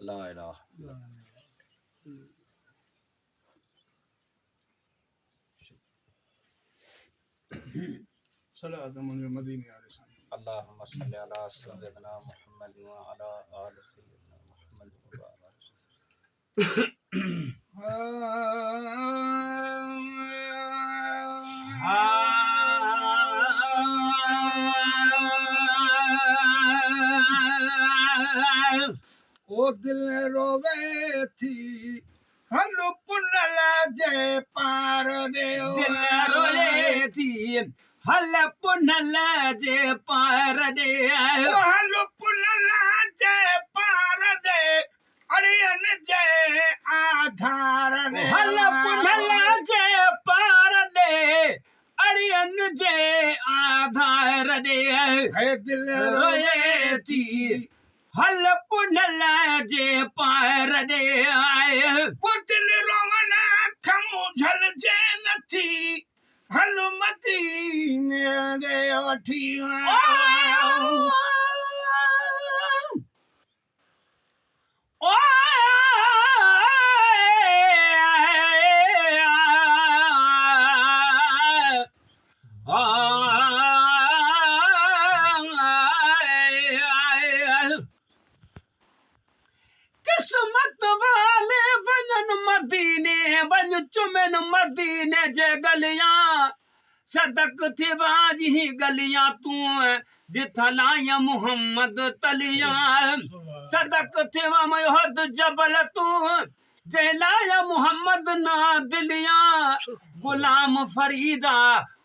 ला इलाहा सलात मदीने आ रहे अल्लाहुम्मा सल्ली अला सय्यिदना मुहम्मद व अला आलि सय्यिदना मुहम्मद व बारिक ओ दिल रोवे थी हलो पुनला जे पार दे दिल रोए थी हल पुनल जे पार दे हलो पुनला जे पार दे अड़ियन जे आधार दे हल पुनल जे पार दे अड़ियन जे आधार दे है दिल रोए थी हल पुनल जे पार दे वो दिल रोवना खमू झल जे नथी हलो मदीने दे वठी किस्मत वाले बनन मदीने बन चुमन मदीने जे गलियां सदक थी बाजी गलियां तू जिथलाया मोहम्मद तलियां सदक थी महद जबल तू जलाया मोहम्मद ना दिलियां गुलाम फरीदा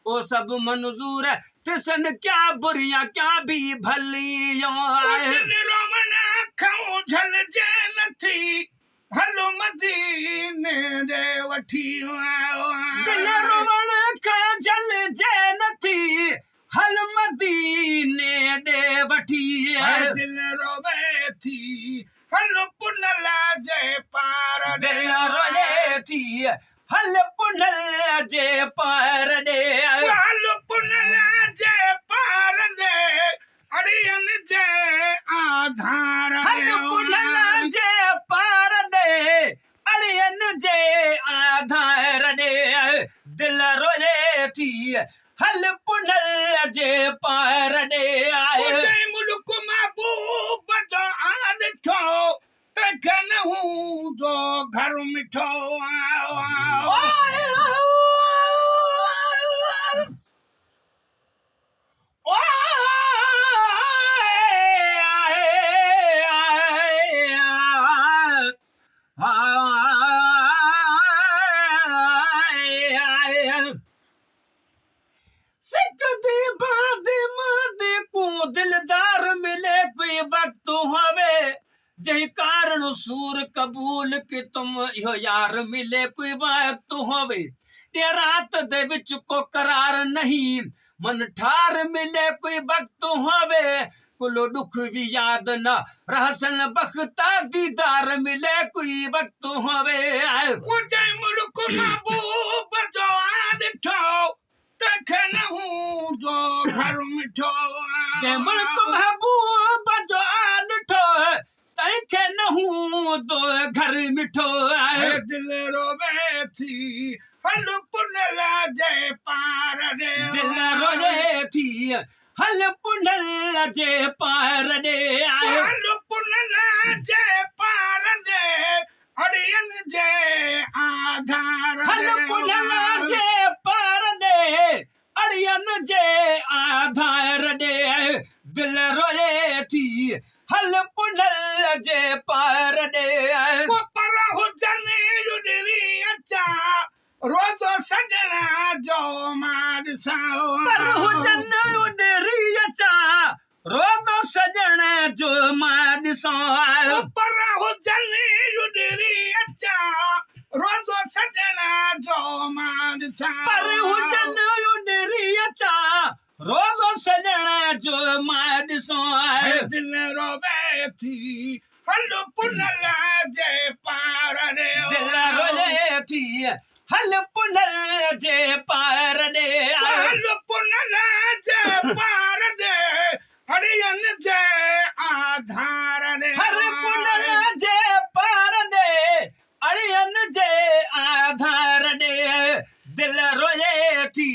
ओ सब मंजूर तिसन क्या बुरियां क्या भी भलियां दिल रोवना खमू झल जे नथी हलो मदीने दे वठी दिल रोवण का जल जे नथी हल मदीने दे वठी दिल रोवे थी हलो पुनला जे पार दे दिल रोए थी हल पुनल जे पार दे हलो पुनला जे पार दे अड़ियन जे आधार हल पुनल जे पार दे अड़ियन जे आधार दे दिल रोए थी हल पुनल जे पार दे उदय मुल्क महबूब जो आन ठो तखन हूँ जो घर मिठो सिकदी बाद मादे को दिलदार मिले कोई वक्त हवे जही कारण सूर कबूल कि तुम यो यार मिले कोई वक्त हवे ते रात दे विच को करार नहीं मन ठार मिले कोई वक्त हवे कुलो दुख भी याद न रहसन बख्ता दीदार मिले कोई वक्त हवे उदय मुल्क महबूब जो आन ठो तखन हूँ जो घर मिठो जे मुल्क महबूब जो आन ठो तैखे न हूँ तो घर मिठो दिल रोवे थी हलो पुनला जे पार दे दिल रोए थी हल पुनल जे पार दे हलो पुनला जे पार दे अड़ियन जे आधार हल पुनल जे पार दे अड़ियन जे आधार दे दिल रोए थी हल पुनल जे पार दे वो पर हुजन युदरी अचा रोज़ो सजना जो मार साओ पर हुजन उडरी अचा रोद सजण जो मां ॾिसां पर हुजन युदरी अचा रोज़ो सजना जो मार साओ पर हुजन उडरी अचा रोद सजण जो मां ॾिसां दिल रोवे थी हलो पुनला जे पार दे दिल रोए थी हल पुनल जे पार दे हलो पुनला जे पार दे अड़ियन जे आधार दे हर पुनल जे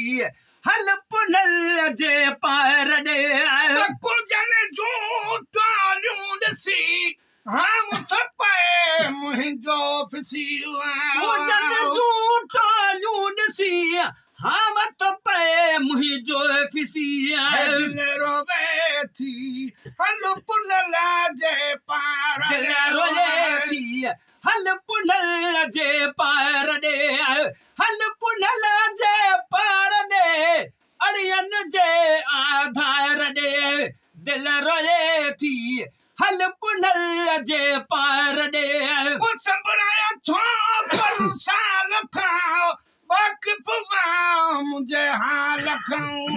थी हल पुनल जे पार ॾे कुजन जूं टालियूं ॾिसी हम थपे मुंहिंजो फिसी कुजन जूं टालियूं ॾिसी हम थपे मुंहिंजो फिसी दिल रोवे थी हल पुनल जे पार दिल रोए थी हल पुनल जे पार ॾे हल पुनल जे पार ॾे अड़ियन जे आधार ॾे दिल रोए थी हल पुनल जे पार ॾे वो संबराया छो पर साल खाओ वाकिफ वां मुझे हाल खाओ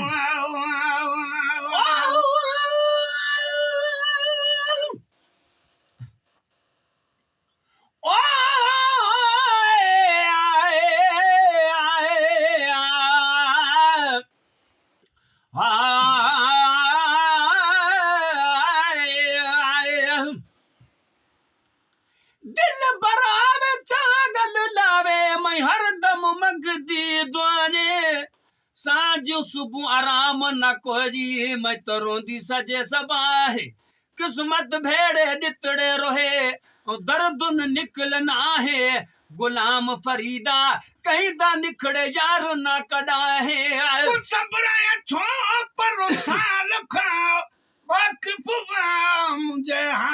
दिल बरावे चागल लावे मैं हरदम मगदी दुआने साँझ सुबह आराम न कोजी मैं तो रोंदी सजे सबाहे किस्मत भेड़े दितड़े रोहे दर्दुन निकल नाहे गुलाम फरीदा कहीं दा निखड़े यार न कडाहे वो संबराया छो पर साल खाओ वाकिफ वां मुझे हाल